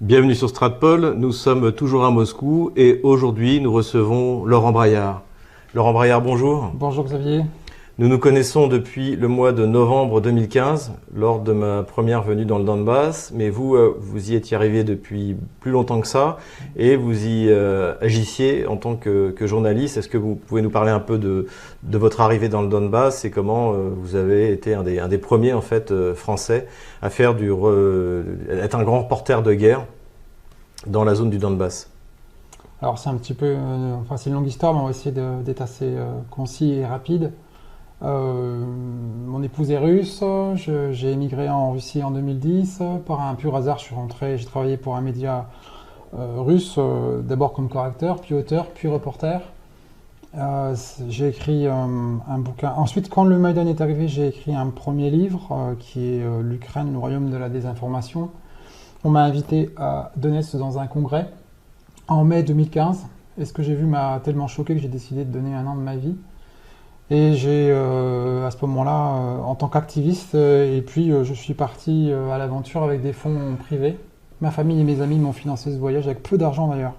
Bienvenue sur Stratpol, nous sommes toujours à Moscou et aujourd'hui nous recevons Laurent Braillard. Laurent Braillard, bonjour. Bonjour Xavier. Nous nous connaissons depuis le mois de novembre 2015 lors de ma première venue dans le Donbass, mais vous y étiez arrivé depuis plus longtemps que ça et vous y agissiez en tant que journaliste. Est-ce que vous pouvez nous parler un peu de votre arrivée dans le Donbass et comment vous avez été un des premiers en fait français à faire être un grand reporter de guerre dans la zone du Donbass? Alors c'est un petit peu, c'est une longue histoire, mais on va essayer d'être assez concis et rapide. Mon épouse est russe, j'ai émigré en Russie en 2010. Par un pur hasard, je suis rentré, j'ai travaillé pour un média russe, d'abord comme correcteur, puis auteur, puis reporter. J'ai écrit un bouquin. Ensuite, quand le Maïdan est arrivé, j'ai écrit un premier livre qui est l'Ukraine, le royaume de la désinformation. On m'a invité à Donetsk dans un congrès en mai 2015. Et ce que j'ai vu m'a tellement choqué que j'ai décidé de donner un an de ma vie. Et j'ai, à ce moment-là, en tant qu'activiste, et puis je suis parti à l'aventure avec des fonds privés. Ma famille et mes amis m'ont financé ce voyage avec peu d'argent d'ailleurs.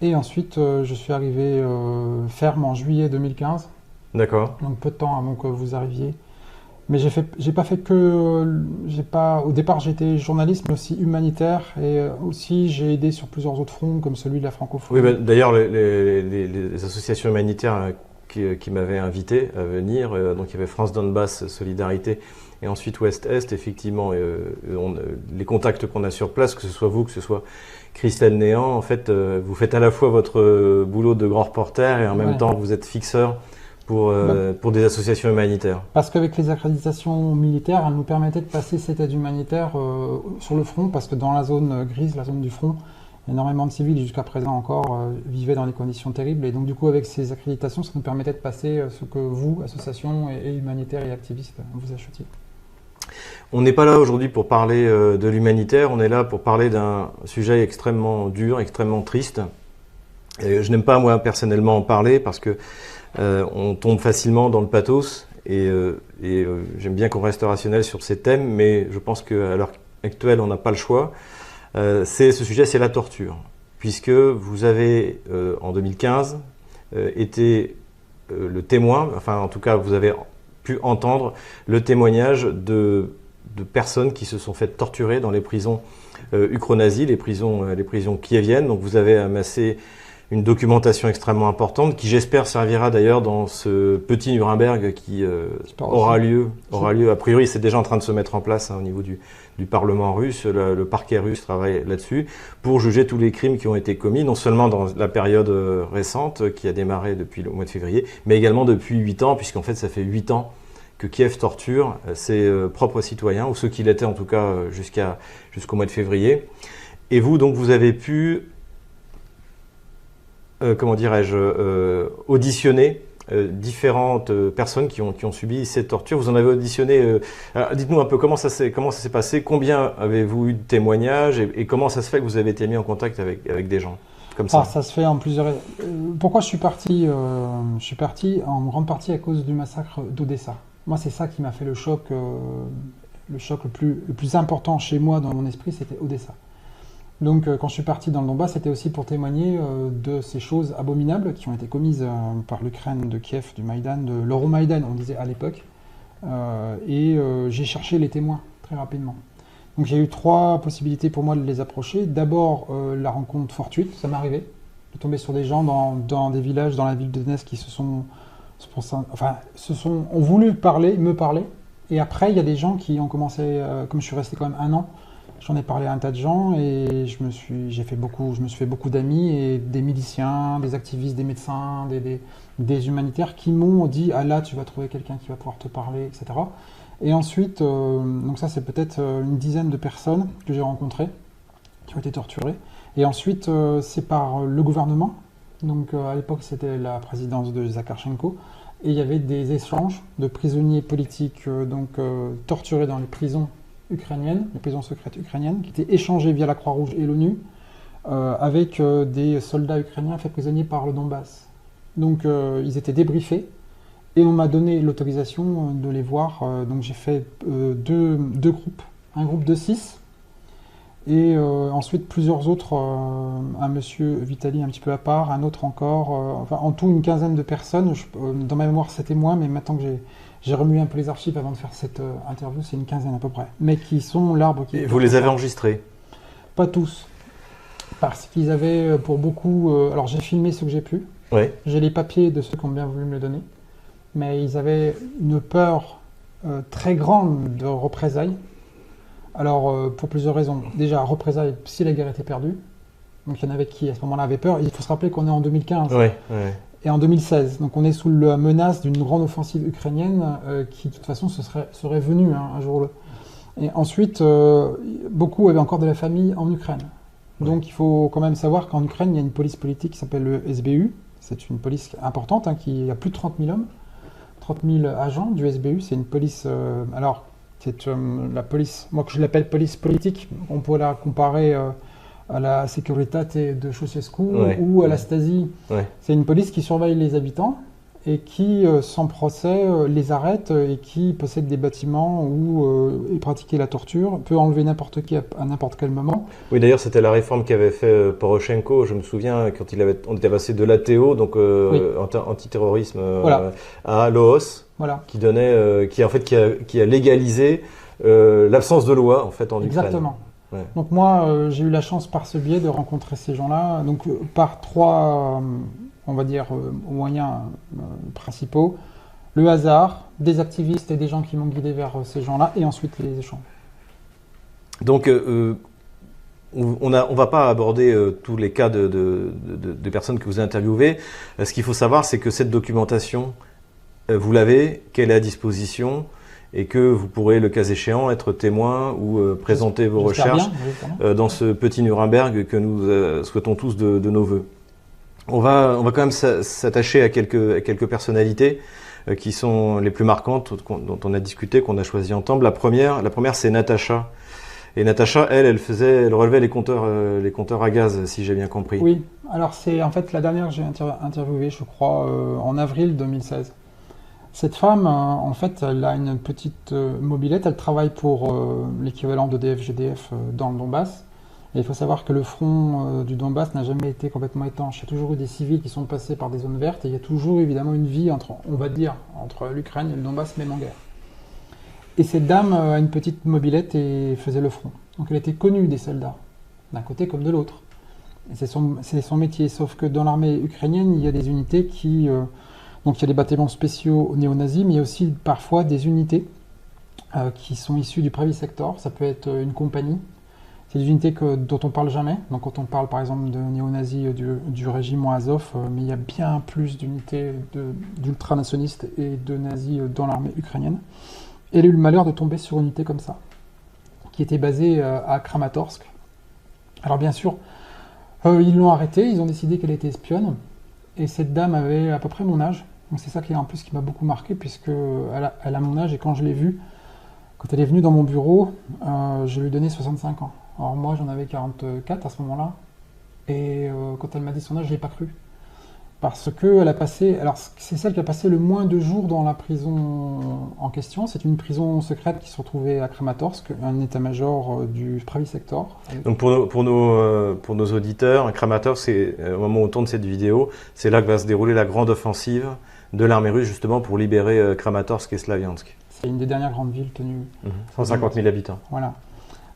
Et ensuite, je suis arrivé ferme en juillet 2015. D'accord. Donc peu de temps avant que vous arriviez. Mais au départ j'étais journaliste, mais aussi humanitaire, et aussi j'ai aidé sur plusieurs autres fronts, comme celui de la francophonie. Oui, d'ailleurs, les associations humanitaires qui m'avaient invité à venir, donc il y avait France Donbass Solidarité et ensuite Ouest-Est, effectivement, les contacts qu'on a sur place, que ce soit vous, que ce soit Christelle Néant, en fait, vous faites à la fois votre boulot de grand reporter et en même temps vous êtes fixeur pour des associations humanitaires. Parce qu'avec les accréditations militaires, elles nous permettaient de passer cette aide humanitaire sur le front, parce que dans la zone grise, la zone du front, énormément de civils, jusqu'à présent encore, vivaient dans des conditions terribles. Et donc du coup, avec ces accréditations, ça nous permettait de passer ce que vous, associations et humanitaires et activistes, vous achetiez. On n'est pas là aujourd'hui pour parler de l'humanitaire, on est là pour parler d'un sujet extrêmement dur, extrêmement triste. Et je n'aime pas, moi, personnellement, en parler parce que on tombe facilement dans le pathos et j'aime bien qu'on reste rationnel sur ces thèmes, mais je pense qu'à l'heure actuelle, on n'a pas le choix. Ce sujet, c'est la torture, puisque vous avez, en 2015, été le témoin, enfin en tout cas, vous avez pu entendre le témoignage de personnes qui se sont faites torturer dans les prisons ukro-nazis, les prisons kieviennes. Donc vous avez amassé une documentation extrêmement importante qui, j'espère, servira d'ailleurs dans ce petit Nuremberg qui aura lieu. A priori, c'est déjà en train de se mettre en place au niveau du Parlement russe. Le parquet russe travaille là-dessus pour juger tous les crimes qui ont été commis, non seulement dans la période récente qui a démarré depuis le mois de février, mais également depuis 8 ans, puisqu'en fait, ça fait 8 ans que Kiev torture ses propres citoyens, ou ceux qui l'étaient en tout cas jusqu'au mois de février. Et vous, donc, vous avez pu auditionner différentes personnes qui ont subi cette torture. Vous en avez auditionné. Dites-nous un peu comment ça s'est passé, combien avez-vous eu de témoignages et comment ça se fait que vous avez été mis en contact avec des gens comme ça? Ça se fait en plusieurs. Pourquoi je suis parti Je suis parti en grande partie à cause du massacre d'Odessa. Moi, c'est ça qui m'a fait le choc le plus important chez moi dans mon esprit, c'était Odessa. Donc quand je suis parti dans le Donbass, c'était aussi pour témoigner de ces choses abominables qui ont été commises par l'Ukraine de Kiev, du Maïdan, de l'Euromaïdan, on disait à l'époque. J'ai cherché les témoins très rapidement. Donc j'ai eu 3 possibilités pour moi de les approcher. D'abord la rencontre fortuite, ça m'est arrivé, de tomber sur des gens dans des villages, dans la ville de Donetsk qui ont voulu me parler. Et après, il y a des gens qui ont commencé, comme je suis resté quand même 1 an, j'en ai parlé à un tas de gens et je me suis fait beaucoup d'amis et des miliciens, des activistes, des médecins, des humanitaires qui m'ont dit « Ah là, tu vas trouver quelqu'un qui va pouvoir te parler, etc. » Et ensuite, donc ça c'est peut-être une dizaine de personnes que j'ai rencontrées, qui ont été torturées. Et ensuite, c'est par le gouvernement. Donc à l'époque, c'était la présidence de Zakharchenko. Et il y avait des échanges de prisonniers politiques torturés dans les prisons ukrainiennes, les prisons secrètes ukrainiennes, qui étaient échangées via la Croix-Rouge et l'ONU avec des soldats ukrainiens faits prisonniers par le Donbass. Donc ils étaient débriefés et on m'a donné l'autorisation de les voir. Donc j'ai fait deux groupes, un groupe de 6 Et ensuite plusieurs autres, un monsieur Vitali un petit peu à part, un autre encore, enfin en tout une quinzaine de personnes. Dans ma mémoire c'était moins, mais maintenant que j'ai remué un peu les archives avant de faire cette interview, c'est une quinzaine à peu près. Mais qui sont l'arbre qui... Et vous les avez enregistrés? Pas tous, parce qu'ils avaient pour beaucoup... alors j'ai filmé ce que j'ai pu, Ouais. j'ai les papiers de ceux qui ont bien voulu me le donner, mais ils avaient une peur très grande de représailles. Alors, pour plusieurs raisons. Déjà, représailles si la guerre était perdue. Donc, il y en avait qui, à ce moment-là, avaient peur. Il faut se rappeler qu'on est en 2015 Ouais. et en 2016. Donc, on est sous la menace d'une grande offensive ukrainienne qui, de toute façon, serait venue un jour ou l'autre. Et ensuite, beaucoup avaient encore de la famille en Ukraine. Donc, il faut quand même savoir qu'en Ukraine, il y a une police politique qui s'appelle le SBU. C'est une police importante, qui a plus de 30 000 hommes, 30 000 agents du SBU. C'est une police... c'est la police, moi que je l'appelle police politique, on peut la comparer à la Securitate de Ceausescu ou à la Stasi. Ouais. C'est une police qui surveille les habitants et qui, sans procès, les arrête et qui possède des bâtiments où est pratiquée la torture, peut enlever n'importe qui à n'importe quel moment. Oui, d'ailleurs, c'était la réforme qu'avait fait Poroshenko, je me souviens, quand on était passé de l'ATO, donc antiterrorisme, Voilà. à l'OOS. Voilà. Qui a légalisé l'absence de loi en fait en Ukraine. Exactement. Ouais. Donc moi, j'ai eu la chance par ce biais de rencontrer ces gens-là. Donc par trois, on va dire, moyens principaux. Le hasard, des activistes et des gens qui m'ont guidé vers ces gens-là, et ensuite les échanges. Donc on va pas aborder tous les cas de personnes que vous interviewez. Ce qu'il faut savoir, c'est que cette documentation, vous l'avez, qu'elle est à disposition et que vous pourrez, le cas échéant, être témoin ou présenter vos recherches dans ce petit Nuremberg que nous souhaitons tous de nos voeux. On va quand même s'attacher à quelques personnalités qui sont les plus marquantes, dont on a discuté, qu'on a choisi ensemble. La première, c'est Natacha. Et Natacha, elle relevait les compteurs à gaz, si j'ai bien compris. Oui, alors c'est en fait la dernière que j'ai interviewée, je crois, en avril 2016. Cette femme, en fait, elle a une petite mobilette, elle travaille pour l'équivalent d'EDF-GDF dans le Donbass. Et il faut savoir que le front du Donbass n'a jamais été complètement étanche. Il y a toujours eu des civils qui sont passés par des zones vertes et il y a toujours évidemment une vie entre l'Ukraine et le Donbass, même en guerre. Et cette dame a une petite mobilette et faisait le front. Donc elle était connue des soldats, d'un côté comme de l'autre. Et c'est son métier, sauf que dans l'armée ukrainienne, il y a des unités qui... donc il y a des bataillons spéciaux néo-nazis, mais il y a aussi parfois des unités qui sont issues du Pravi Sector. Ça peut être une compagnie. C'est des unités dont on ne parle jamais. Donc quand on parle par exemple de néo-nazis du régiment Azov, mais il y a bien plus d'unités d'ultranationalistes et de nazis dans l'armée ukrainienne. Et elle a eu le malheur de tomber sur une unité comme ça, qui était basée à Kramatorsk. Alors bien sûr, ils l'ont arrêtée, ils ont décidé qu'elle était espionne, et cette dame avait à peu près mon âge. Donc c'est ça qui m'a beaucoup marqué, puisqu'elle a mon âge, et quand je l'ai vue, quand elle est venue dans mon bureau, je lui ai donné 65 ans. Alors moi j'en avais 44 à ce moment-là, et quand elle m'a dit son âge, je ne l'ai pas cru. Parce qu'elle a passé, alors c'est celle qui a passé le moins de jours dans la prison en question. C'est une prison secrète qui se retrouvait à Kramatorsk, un état-major du Pravi Sector. Donc pour nos auditeurs, Kramatorsk, c'est au moment où on tourne cette vidéo, c'est là que va se dérouler la grande offensive de l'armée russe justement pour libérer Kramatorsk et Slaviansk. C'est une des dernières grandes villes tenues. 150 000 habitants. Voilà.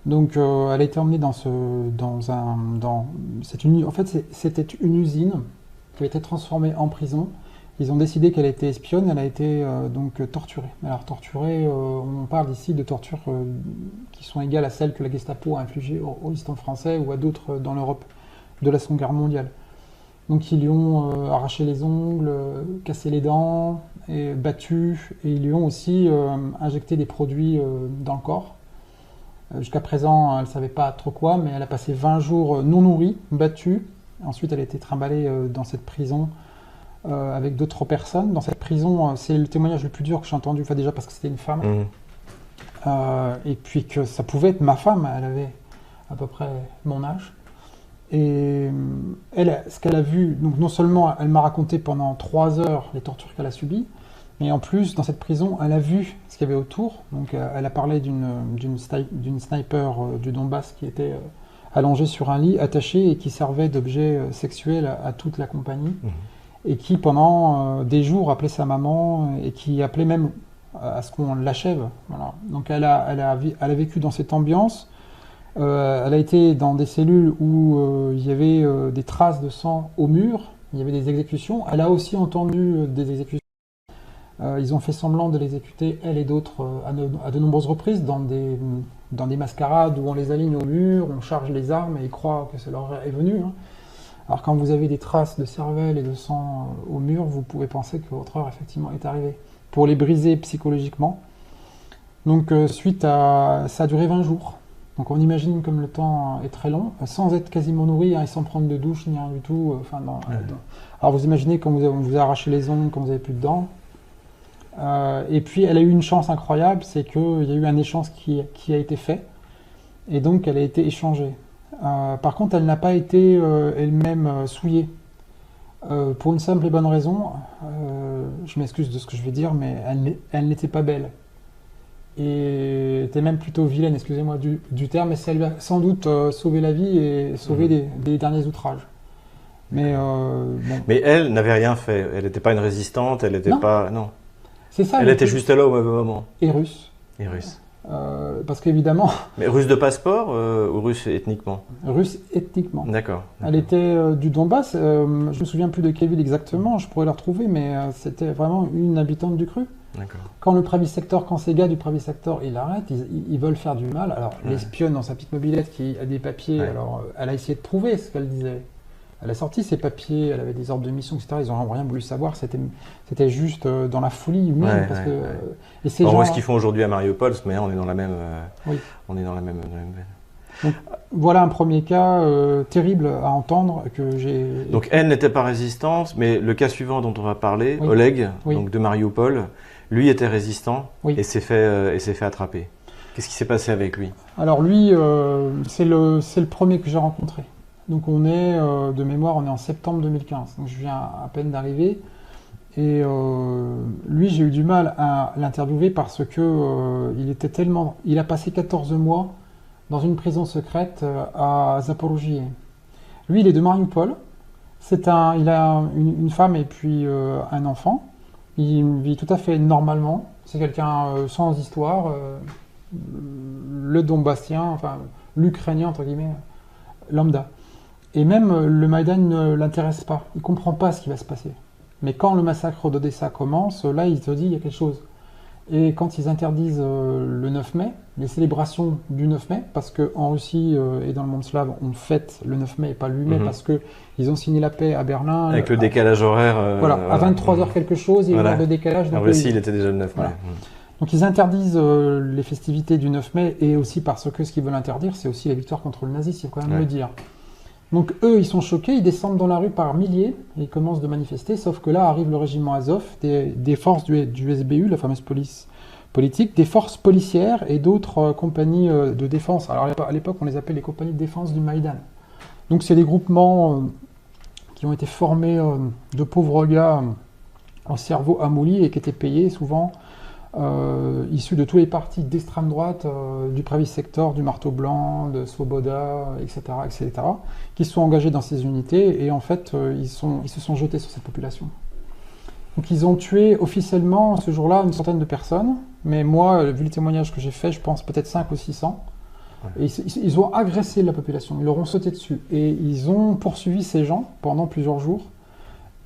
Donc elle a été emmenée c'était une usine qui a été transformée en prison. Ils ont décidé qu'elle était espionne, elle a été donc torturée. Alors torturée, on parle ici de tortures qui sont égales à celles que la Gestapo a infligées aux résistants français ou à d'autres dans l'Europe de la Seconde Guerre mondiale. Donc ils lui ont arraché les ongles, cassé les dents, et battu, et ils lui ont aussi injecté des produits dans le corps. Jusqu'à présent, elle ne savait pas trop quoi, mais elle a passé 20 jours non nourrie, battue. Ensuite, elle a été trimballée dans cette prison avec d'autres personnes. Dans cette prison, c'est le témoignage le plus dur que j'ai entendu, enfin, déjà parce que c'était une femme. Et puis que ça pouvait être ma femme, elle avait à peu près mon âge. Et elle, ce qu'elle a vu, donc non seulement elle m'a raconté pendant 3 heures les tortures qu'elle a subies, Mais en plus, dans cette prison, elle a vu ce qu'il y avait autour. Donc, elle a parlé d'une sniper du Donbass qui était allongée sur un lit, attachée et qui servait d'objet sexuel à toute la compagnie. Et qui, pendant des jours, appelait sa maman et qui appelait même à ce qu'on l'achève. Voilà. Donc, elle a vécu dans cette ambiance. Elle a été dans des cellules où il y avait des traces de sang au mur. Il y avait des exécutions. Elle a aussi entendu des exécutions. Ils ont fait semblant de l'exécuter, elle et d'autres, à de nombreuses reprises, dans des mascarades où on les aligne au mur, on charge les armes et ils croient que ça leur est venu. Hein. Alors quand vous avez des traces de cervelle et de sang au mur, vous pouvez penser que votre heure effectivement est arrivée. Pour les briser psychologiquement. Donc suite à... ça a duré 20 jours. Donc on imagine comme le temps est très long, sans être quasiment nourri et sans prendre de douche ni rien du tout. Alors vous imaginez quand vous a arraché les ongles, quand vous n'avez plus de dents. Et puis elle a eu une chance incroyable, c'est qu'il y a eu un échange qui a été fait, et donc elle a été échangée. Par contre, elle n'a pas été elle-même souillée, pour une simple et bonne raison. Je m'excuse de ce que je vais dire, mais elle n'était pas belle. Et était même plutôt vilaine, excusez-moi du terme, mais ça lui a sans doute sauvé la vie et sauvé des derniers outrages. Mais, bon. Mais elle n'avait rien fait, elle n'était pas une résistante, elle n'était pas... Non. C'est ça. Elle était juste là au mauvais moment. Et russe. Et russe. Parce qu'évidemment... Mais russe de passeport ou russe ethniquement? Russe ethniquement. D'accord. Elle était du Donbass, je ne me souviens plus de quelle ville exactement, je pourrais la retrouver, mais c'était vraiment une habitante du cru. D'accord. Quand ces gars du Pravi Sector, ils l'arrêtent, ils veulent faire du mal. Alors l'espionne dans sa petite mobilette qui a des papiers, alors elle a essayé de prouver ce qu'elle disait. Elle a sorti ses papiers, elle avait des ordres de mission, etc. Ils n'ont rien voulu savoir, c'était juste dans la folie humaine. Et ces on gens... voit ce qu'ils font aujourd'hui à Mariupol, mais on est dans la même... On est dans la même veine. Donc, voilà un premier cas terrible à entendre que j'ai... Donc elle n'était pas résistante, mais le cas suivant dont on va parler, Oleg, donc de Mariupol, lui était résistant et s'est fait attraper. Qu'est-ce qui s'est passé avec lui? Alors lui, c'est le premier que j'ai rencontré. Donc on est, de mémoire, on est en septembre 2015. Donc je viens à peine d'arriver. Et lui, j'ai eu du mal à l'interviewer parce que il a passé 14 mois dans une prison secrète à Zaporozhye. Lui, il est de Mariupol. Il a une femme et puis un enfant. Il vit tout à fait normalement. C'est quelqu'un sans histoire. Le Donbassien, enfin l'Ukrainien, entre guillemets, lambda. Et même le Maïdan ne l'intéresse pas. Il ne comprend pas ce qui va se passer. Mais quand le massacre d'Odessa commence, là, il se dit il y a quelque chose. Et quand ils interdisent le 9 mai, les célébrations du 9 mai, parce qu'en Russie et dans le monde slave, on fête le 9 mai et pas le 8 mai, parce qu'ils ont signé la paix à Berlin. Avec le décalage horaire. À 23h quelque chose, il y a une heure de décalage. En Russie, il était déjà le 9 mai. Donc ils interdisent les festivités du 9 mai, et aussi parce que ce qu'ils veulent interdire, c'est aussi la victoire contre le nazisme, il faut quand même le dire. Donc eux, ils sont choqués, ils descendent dans la rue par milliers, et ils commencent de manifester, sauf que là arrive le régiment Azov, des forces du SBU, la fameuse police politique, des forces policières et d'autres compagnies de défense. Alors à l'époque, on les appelait les compagnies de défense du Maïdan. Donc c'est des groupements qui ont été formés de pauvres gars en cerveau amolli et qui étaient payés souvent issus de tous les partis d'extrême droite, du Pravi Sector, du Marteau Blanc, de Svoboda, etc., qui se sont engagés dans ces unités et en fait ils se sont jetés sur cette population. Donc ils ont tué officiellement ce jour-là une centaine de personnes, mais moi, vu les témoignages que j'ai faits, je pense peut-être 5 ou 600. Et ils ont agressé la population, ils leur ont sauté dessus et ils ont poursuivi ces gens pendant plusieurs jours.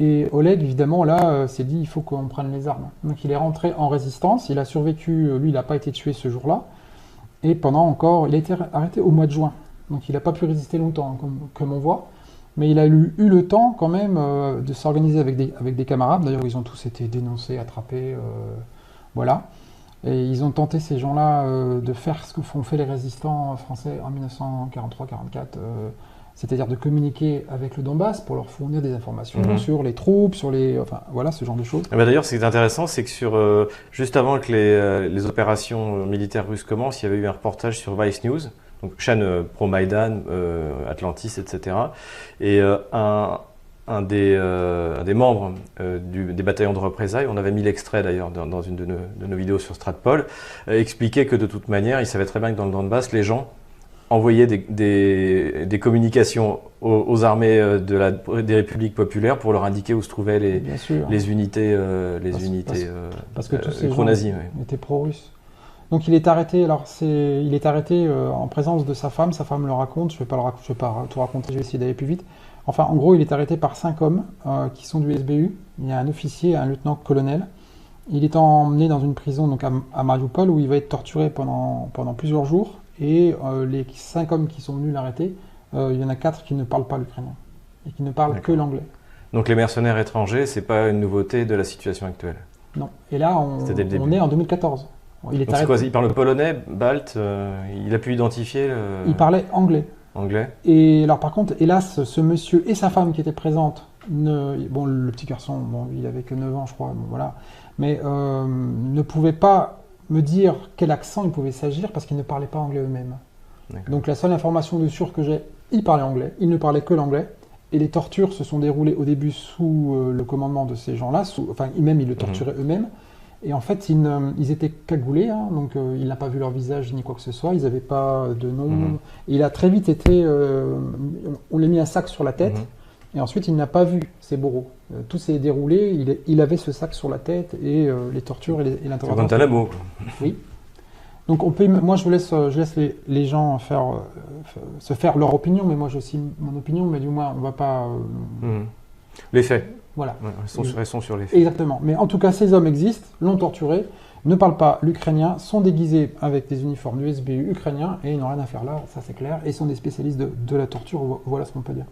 Et Oleg, évidemment, là, s'est dit, il faut qu'on prenne les armes. Donc il est rentré en résistance, il a survécu, lui, il n'a pas été tué ce jour-là. Et pendant encore, il a été arrêté au mois de juin. Donc il n'a pas pu résister longtemps, comme on voit. Mais il a eu le temps, quand même, de s'organiser avec des camarades. D'ailleurs, ils ont tous été dénoncés, attrapés, voilà. Et ils ont tenté, ces gens-là, de faire ce que font fait les résistants français en 1943-44, c'est-à-dire de communiquer avec le Donbass pour leur fournir des informations sur les troupes, enfin voilà, ce genre de choses. D'ailleurs, ce qui est intéressant, c'est que juste avant que les opérations militaires russes commencent, il y avait eu un reportage sur Vice News, donc chaîne pro-Maïdan, Atlantis, etc. Et un un des membres des bataillons de représailles, on avait mis l'extrait d'ailleurs dans une de nos vidéos sur Stratpol, expliquait que de toute manière, il savait très bien que dans le Donbass, les gens envoyaient des communications aux armées des républiques populaires pour leur indiquer où se trouvaient les unités, parce que tous ces gens pro-nazis. étaient pro-russes. Donc il est arrêté. Alors il est arrêté en présence de sa femme. Sa femme le raconte. Je vais pas tout raconter. Je vais essayer d'aller plus vite. Enfin, en gros, il est arrêté par 5 hommes qui sont du SBU. Il y a un officier, un lieutenant-colonel. Il est emmené dans une prison donc à Mariupol où il va être torturé pendant plusieurs jours. Et les 5 hommes qui sont venus l'arrêter, il y en a 4 qui ne parlent pas l'ukrainien et qui ne parlent que l'anglais. Donc les mercenaires étrangers, c'est pas une nouveauté de la situation actuelle. Non. Et là, on est en 2014. Il parle polonais, balte, il a pu identifier Il parlait anglais. Anglais. Et alors par contre, hélas, ce monsieur et sa femme qui étaient présentes, bon, le petit garçon, bon, il avait que 9 ans, je crois, bon, voilà, mais ne pouvaient pas me dire quel accent il pouvait s'agir parce qu'ils ne parlaient pas anglais eux-mêmes. Donc la seule information de sûr que j'ai, ils parlaient anglais, ils ne parlaient que l'anglais, et les tortures se sont déroulées au début sous le commandement de ces gens-là, enfin, ils le torturaient eux-mêmes. Et en fait, ils étaient cagoulés, hein, donc il n'a pas vu leur visage ni quoi que ce soit, ils n'avaient pas de nom. Et il a très vite été... on lui a mis un sac sur la tête, et ensuite il n'a pas vu ses bourreaux. Tout s'est déroulé, il avait ce sac sur la tête, et les tortures et l'intervention. C'est Guantanamo. Oui. Donc moi je laisse les gens se faire leur opinion, mais moi j'ai aussi mon opinion, mais du moins on ne va pas... Les faits. Voilà. Restons sur les faits. Exactement. Mais en tout cas, ces hommes existent, l'ont torturé, ne parlent pas l'ukrainien, sont déguisés avec des uniformes du SBU ukrainien et ils n'ont rien à faire là, ça c'est clair, et sont des spécialistes de la torture, voilà ce qu'on peut dire.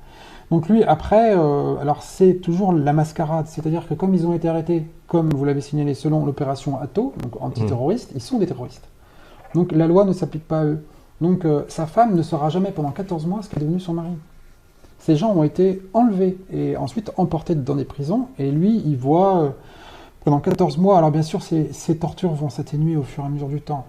Donc lui, après, alors c'est toujours la mascarade, c'est-à-dire que comme ils ont été arrêtés, comme vous l'avez signalé, selon l'opération ATO, donc antiterroriste, ils sont des terroristes. Donc la loi ne s'applique pas à eux. Donc sa femme ne saura jamais pendant 14 mois ce qu'est devenu son mari. Ces gens ont été enlevés et ensuite emportés dans des prisons. Et lui, il voit pendant 14 mois... Alors bien sûr, ces tortures vont s'atténuer au fur et à mesure du temps.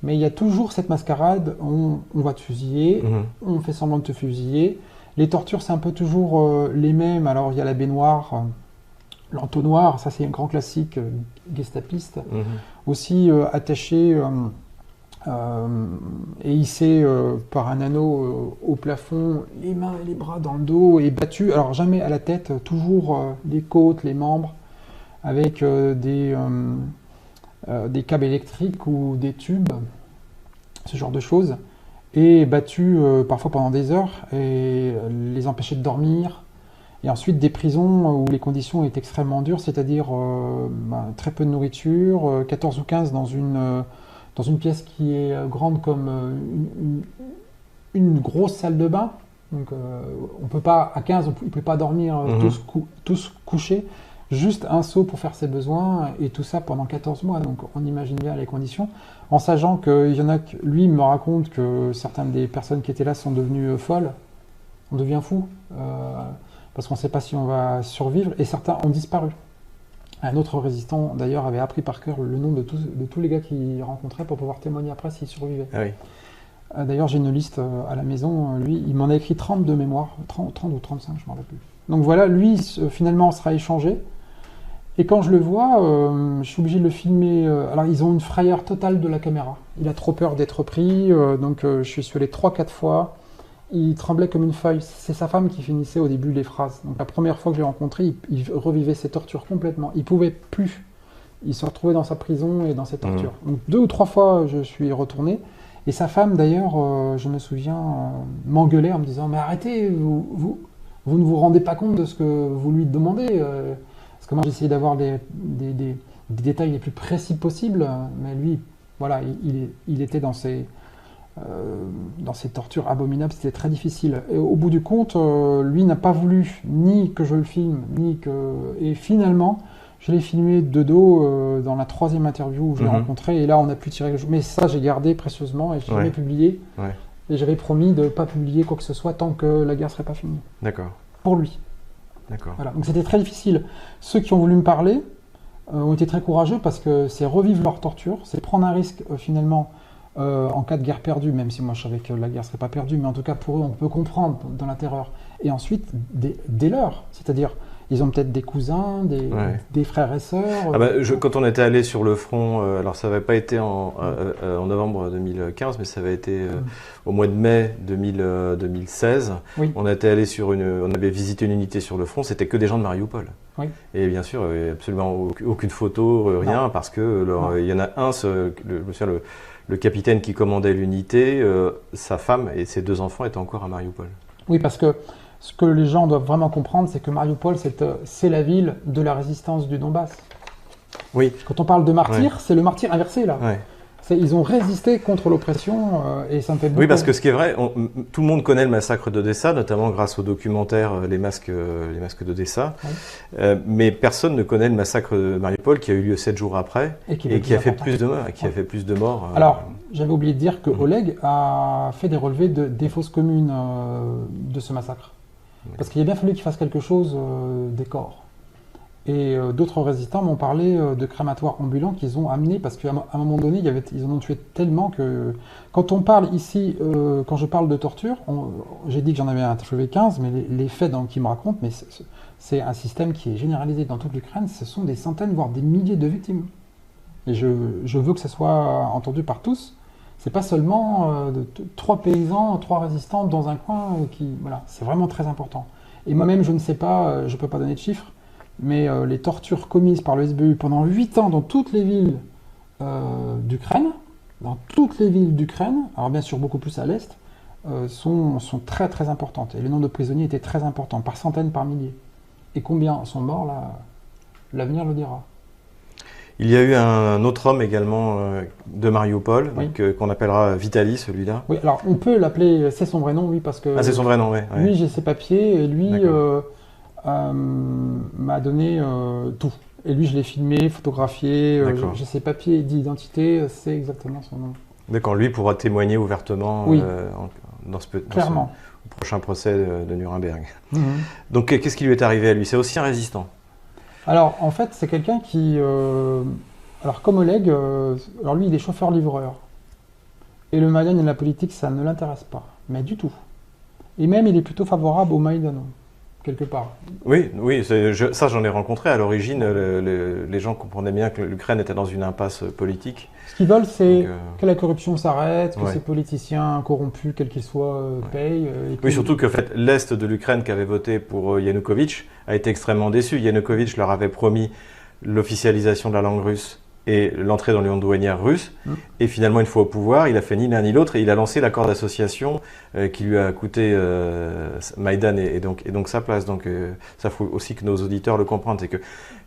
Mais il y a toujours cette mascarade. On va te fusiller, on fait semblant de te fusiller. Les tortures, c'est un peu toujours les mêmes. Alors il y a la baignoire, l'entonnoir, ça c'est un grand classique gestapiste. Aussi attaché... et hissé par un anneau au plafond, les mains et les bras dans le dos, et battu, alors jamais à la tête, toujours les côtes, les membres, avec des câbles électriques ou des tubes, ce genre de choses, et battu parfois pendant des heures, et les empêcher de dormir, et ensuite des prisons où les conditions étaient extrêmement dures, c'est-à-dire très peu de nourriture, 14 ou 15 dans une pièce qui est grande comme une grosse salle de bain. Donc on peut pas, à 15, il ne peut pas dormir tous couchés. Juste un seau pour faire ses besoins, et tout ça pendant 14 mois. Donc on imagine bien les conditions. En sachant qu'il y en a, lui me raconte que certaines des personnes qui étaient là sont devenues folles. On devient fou. Parce qu'on ne sait pas si on va survivre. Et certains ont disparu. Un autre résistant, d'ailleurs, avait appris par cœur le nom de tous les gars qu'il rencontrait pour pouvoir témoigner après s'il survivait. Ah oui. D'ailleurs, j'ai une liste à la maison. Lui, il m'en a écrit 30 de mémoire. 30 ou 35, je ne m'en rappelle plus. Donc voilà, lui, finalement, sera échangé. Et quand je le vois, je suis obligé de le filmer. Alors, ils ont une frayeur totale de la caméra. Il a trop peur d'être pris. Donc, je suis allé 3-4 fois. Il tremblait comme une feuille. C'est sa femme qui finissait au début les phrases. Donc la première fois que je l'ai rencontré, il revivait ses tortures complètement. Il ne pouvait plus. Il se retrouvait dans sa prison et dans ses tortures. Donc 2 ou 3 fois, je suis retourné. Et sa femme, d'ailleurs, je me souviens, m'engueulait en me disant « Mais arrêtez, vous ne vous rendez pas compte de ce que vous lui demandez. Parce que moi, j'essayais d'avoir des détails les plus précis possibles. Mais lui, voilà, il était dans ses tortures abominables, c'était très difficile. Et au bout du compte, lui n'a pas voulu ni que je le filme, et finalement, je l'ai filmé de dos dans la 3e interview où je l'ai rencontré, et là on a pu tirer le jeu. Mais ça, j'ai gardé précieusement et je l'ai jamais publié. Ouais. Et j'avais promis de ne pas publier quoi que ce soit tant que la guerre ne serait pas finie. D'accord. Pour lui. D'accord. Voilà. Donc c'était très difficile. Ceux qui ont voulu me parler ont été très courageux parce que c'est revivre leur torture, c'est prendre un risque finalement. En cas de guerre perdue, même si moi je savais que la guerre ne serait pas perdue, mais en tout cas pour eux, on peut comprendre dans la terreur. Et ensuite, des leurs, c'est-à-dire, ils ont peut-être des cousins, des frères et sœurs. Quand on était allé sur le front, alors ça n'avait pas été en novembre 2015, mais ça avait été au mois de mai 2016. Oui. On avait visité une unité sur le front, c'était que des gens de Mariupol. Oui. Et bien sûr, il n'y a absolument aucune photo, rien, Non. parce que il y en a un, le capitaine qui commandait l'unité, sa femme et ses 2 enfants étaient encore à Mariupol. Oui, parce que ce que les gens doivent vraiment comprendre, c'est que Mariupol, c'est la ville de la résistance du Donbass. Oui. Quand on parle de martyrs, c'est le martyr inversé, là. Ouais. Ils ont résisté contre l'oppression et ça me fait beaucoup. Oui, parce que ce qui est vrai, tout le monde connaît le massacre d'Odessa, notamment grâce au documentaire Les masques d'Odessa. Oui. Mais personne ne connaît le massacre de Mariupol qui a eu lieu 7 jours après et qui a fait plus de morts. Alors, j'avais oublié de dire que Oleg a fait des relevés des fausses communes de ce massacre. Oui. Parce qu'il a bien fallu qu'il fasse quelque chose des corps. Et d'autres résistants m'ont parlé de crématoires ambulants qu'ils ont amenés parce qu'à un moment donné, ils en ont tué tellement que... Quand on parle ici, quand je parle de torture, j'ai dit que j'en avais interviewé 15, mais les faits qu'ils me racontent, mais c'est un système qui est généralisé dans toute l'Ukraine, ce sont des centaines, voire des milliers de victimes. Et je veux que ça soit entendu par tous. C'est pas seulement 3 paysans, 3 résistants dans un coin Voilà, c'est vraiment très important. Et moi-même, je ne sais pas, je ne peux pas donner de chiffres, mais les tortures commises par le SBU pendant 8 ans dans toutes les villes d'Ukraine, alors bien sûr beaucoup plus à l'Est, sont très très importantes. Et le nombre de prisonniers était très important, par centaines, par milliers. Et combien sont morts, là, l'avenir le dira. Il y a eu un autre homme également de Mariupol, oui. Qu'on appellera Vitali, celui-là. Oui, alors on peut l'appeler, c'est son vrai nom, oui, parce que... Ah, c'est son vrai nom, oui. Lui, j'ai ses papiers, et lui m'a donné tout. Et lui, je l'ai filmé, photographié, j'ai ses papiers d'identité, c'est exactement son nom. D'accord, lui pourra témoigner ouvertement oui. Dans ce prochain procès de Nuremberg. Mm-hmm. Donc, qu'est-ce qui lui est arrivé à lui? C'est aussi un résistant. Alors, en fait, c'est quelqu'un qui... alors, comme Oleg, alors lui, il est chauffeur-livreur. Et le Maïdan et la politique, ça ne l'intéresse pas, mais du tout. Et même, il est plutôt favorable au Maïdan, quelque part. Oui, ça j'en ai rencontré. À l'origine, les gens comprenaient bien que l'Ukraine était dans une impasse politique. Ce qu'ils veulent, c'est que la corruption s'arrête, que ces politiciens corrompus, quels qu'ils soient, payent. Oui, surtout que l'Est de l'Ukraine qui avait voté pour Yanukovych a été extrêmement déçu. Yanukovych leur avait promis l'officialisation de la langue russe et l'entrée dans l'union douanière russe. Et finalement, une fois au pouvoir, il a fait ni l'un ni l'autre et il a lancé l'accord d'association qui lui a coûté Maïdan et donc sa place. Donc ça faut aussi que nos auditeurs le comprennent, c'est que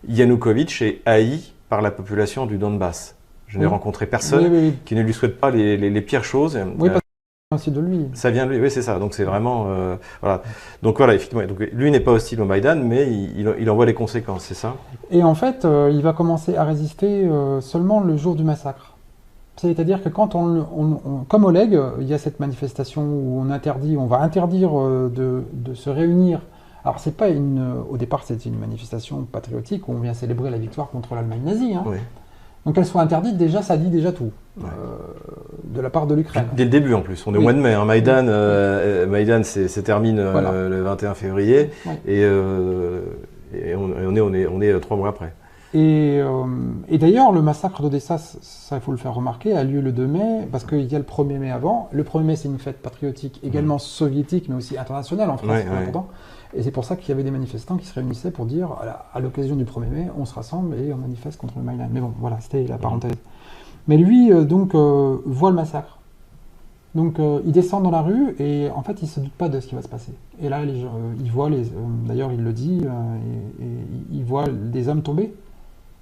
Yanukovych est haï par la population du Donbass. Je n'ai rencontré personne qui ne lui souhaite pas les pires choses. Oui, parce que c'est de lui. Ça vient de lui, oui, c'est ça. Donc c'est vraiment... voilà. Donc voilà, effectivement. Donc, lui n'est pas hostile au Maïdan, mais il en voit les conséquences, c'est ça? Et en fait, il va commencer à résister seulement le jour du massacre. C'est-à-dire que quand comme Oleg, il y a cette manifestation où on va interdire de se réunir. Alors c'est pas au départ c'était une manifestation patriotique où on vient célébrer la victoire contre l'Allemagne nazie. Hein. Oui. Donc qu'elle soit interdite, déjà, ça dit déjà tout, de la part de l'Ukraine. Dès le début, en plus. On est au mois de mai. Hein. Maïdan se termine le 21 février et on est 3 mois après. Et d'ailleurs, le massacre d'Odessa, ça, il faut le faire remarquer, a lieu le 2 mai, parce qu'il y a le 1er mai avant. Le 1er mai, c'est une fête patriotique, également soviétique, mais aussi internationale en France, c'est important. Et c'est pour ça qu'il y avait des manifestants qui se réunissaient pour dire, à l'occasion du 1er mai, on se rassemble et on manifeste contre le Maïdan. Mais bon, voilà, c'était la parenthèse. Mais lui, voit le massacre. Donc, il descend dans la rue et en fait, il ne se doute pas de ce qui va se passer. Et là, il voit, d'ailleurs, il le dit, il voit des hommes tomber.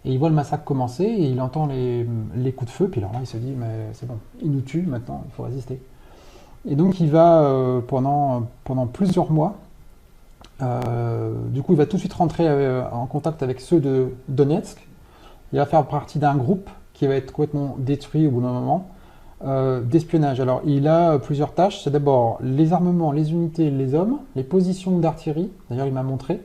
Et il voit le massacre commencer et il entend les coups de feu. Puis alors là, il se dit, mais c'est bon, ils nous tuent maintenant, il faut résister. Et donc, il va, pendant plusieurs mois, du coup, il va tout de suite rentrer en contact avec ceux de Donetsk. Il va faire partie d'un groupe qui va être complètement détruit au bout d'un moment, d'espionnage. Alors, il a plusieurs tâches. C'est d'abord les armements, les unités, les hommes, les positions d'artillerie. D'ailleurs, il m'a montré.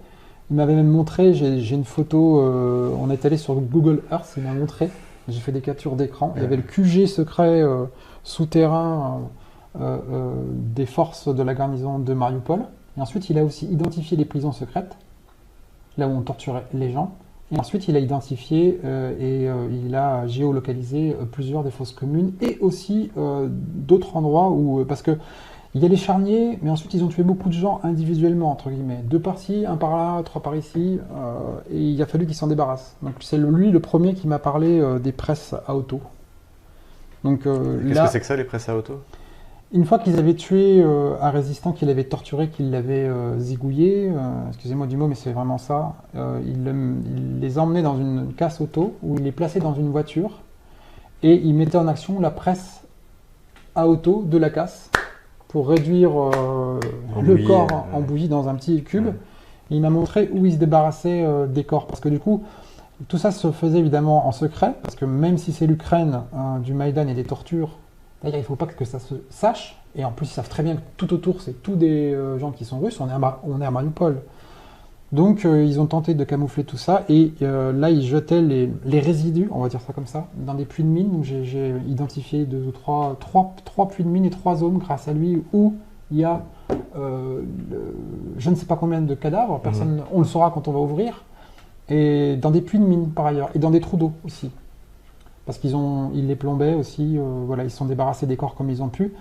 Il m'avait même montré, j'ai une photo, on est allé sur Google Earth, il m'a montré, j'ai fait des captures d'écran. Il y avait le QG secret souterrain des forces de la garnison de Mariupol. Et ensuite, il a aussi identifié les prisons secrètes, là où on torturait les gens. Et ensuite, il a identifié il a géolocalisé plusieurs des fosses communes et aussi d'autres endroits où... parce que il y a les charniers, mais ensuite, ils ont tué beaucoup de gens individuellement, entre guillemets. 2 par-ci, 1 par-là, 3 par-ici, et il a fallu qu'ils s'en débarrassent. Donc c'est lui le premier qui m'a parlé des presses à auto. Donc Qu'est-ce que c'est que ça, les presses à auto? une fois qu'ils avaient tué un résistant qu'il avait torturé, qu'il l'avait zigouillé, excusez-moi du mot, mais c'est vraiment ça, il les emmenait dans une casse auto, où il les plaçait dans une voiture, et il mettait en action la presse à auto de la casse, pour réduire le corps en bouillie dans un petit cube. Ouais. Et il m'a montré où il se débarrassait des corps, parce que du coup, tout ça se faisait évidemment en secret, parce que même si c'est l'Ukraine du Maïdan et des tortures, d'ailleurs il ne faut pas que ça se sache, et en plus ils savent très bien que tout autour c'est tous des gens qui sont russes, on est à Mariupol. Donc ils ont tenté de camoufler tout ça, et là ils jetaient les résidus, on va dire ça comme ça, dans des puits de mine. Donc j'ai identifié 2 ou 3 puits de mine et 3 zones grâce à lui où il y a je ne sais pas combien de cadavres, on le saura quand on va ouvrir, et dans des puits de mine par ailleurs, et dans des trous d'eau aussi. Parce ils les plombaient aussi, voilà, ils se sont débarrassés des corps comme ils ont pu.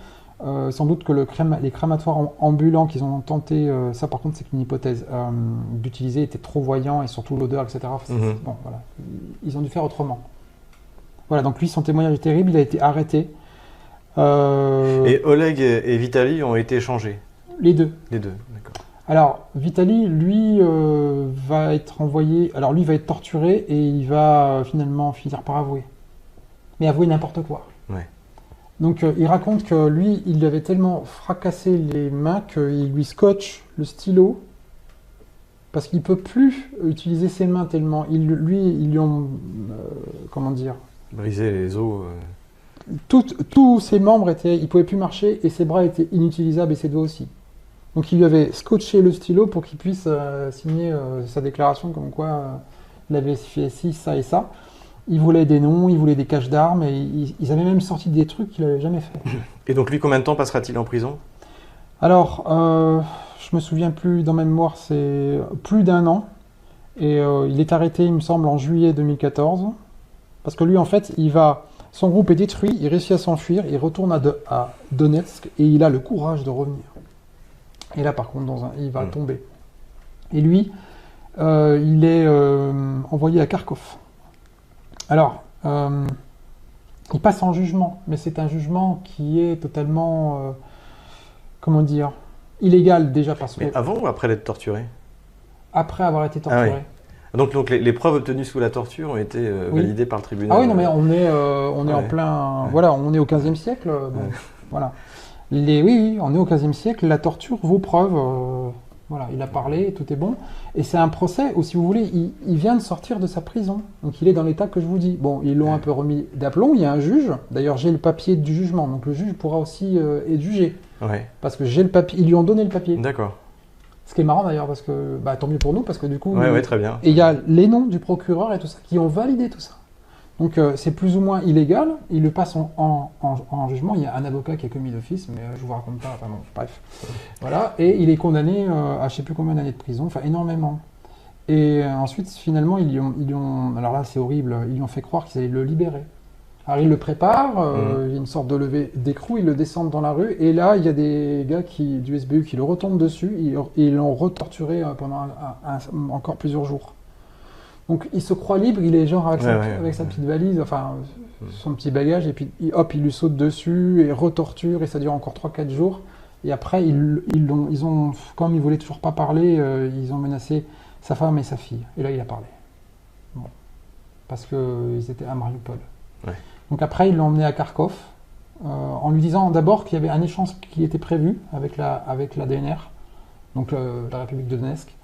Sans doute que les crématoires ambulants qu'ils ont tenté, ça par contre c'est une hypothèse, d'utiliser étaient trop voyants, et surtout l'odeur, etc. Bon, voilà. Ils ont dû faire autrement. Voilà, donc lui, son témoignage est terrible, il a été arrêté. Et Oleg et Vitali ont été échangés? Les deux. Les deux, d'accord. Alors, Vitali, lui, va être envoyé, alors lui va être torturé, et il va finalement finir par avouer. Mais avouer n'importe quoi. Ouais. Donc il raconte que lui, il avait tellement fracassé les mains qu'il lui scotche le stylo parce qu'il ne peut plus utiliser ses mains tellement. Ils lui ont, comment dire, Briser les os. tous ses membres étaient, il ne pouvait plus marcher, et ses bras étaient inutilisables, et ses doigts aussi. Donc il lui avait scotché le stylo pour qu'il puisse signer sa déclaration comme quoi il avait fait ci, ça et ça. Il voulait des noms, il voulait des caches d'armes, et ils avaient même sorti des trucs qu'il n'avait jamais fait. Et donc lui, combien de temps passera-t-il en prison? Alors, je me souviens plus, dans ma mémoire, c'est plus d'1 an. Et il est arrêté, il me semble, en juillet 2014. Parce que lui, en fait, son groupe est détruit, il réussit à s'enfuir, il retourne à Donetsk, et il a le courage de revenir. Et là, par contre, il va tomber. Et lui, il est envoyé à Kharkov. Alors, il passe en jugement, mais c'est un jugement qui est totalement, comment dire, illégal déjà parce que... Mais avant ou après l'être torturé? Après avoir été torturé. Ah oui. Donc les preuves obtenues sous la torture ont été validées par le tribunal. Ah oui, non, mais on est en plein... Voilà, on est au XVe siècle. Donc, voilà. Oui, on est au XVe siècle, la torture vaut preuve. Voilà, il a parlé, tout est bon. Et c'est un procès où, si vous voulez, il vient de sortir de sa prison. Donc il est dans l'état que je vous dis. Bon, ils l'ont un peu remis d'aplomb, il y a un juge. D'ailleurs, j'ai le papier du jugement, donc le juge pourra aussi être jugé. Ouais. Parce que j'ai le papier, ils lui ont donné le papier. D'accord. Ce qui est marrant d'ailleurs, parce que, tant mieux pour nous, parce que du coup... Ouais, très bien. Et il y a les noms du procureur et tout ça, qui ont validé tout ça. Donc c'est plus ou moins illégal, il le passe en jugement, il y a un avocat qui a commis d'office, mais je vous raconte pas, enfin bon, bref. Voilà, et il est condamné à je sais plus combien d'années de prison, enfin énormément. Et ensuite, finalement, ils lui ont, alors là c'est horrible, ils lui ont fait croire qu'ils allaient le libérer. Alors ils le préparent, il y a une sorte de levée d'écrou, ils le descendent dans la rue, et là il y a des gars du SBU qui le retombent dessus, et ils l'ont retorturé pendant encore plusieurs jours. Donc il se croit libre, il est genre avec sa petite valise, enfin son petit bagage, et puis hop, il lui saute dessus et retorture, et ça dure encore 3-4 jours. Et après, ils ont, comme il voulait toujours pas parler, ils ont menacé sa femme et sa fille. Et là, il a parlé. Bon. Parce qu'ils étaient à Mariupol. Ouais. Donc après, ils l'ont emmené à Kharkov, en lui disant d'abord qu'il y avait un échange qui était prévu avec la DNR, donc la République de Donetsk.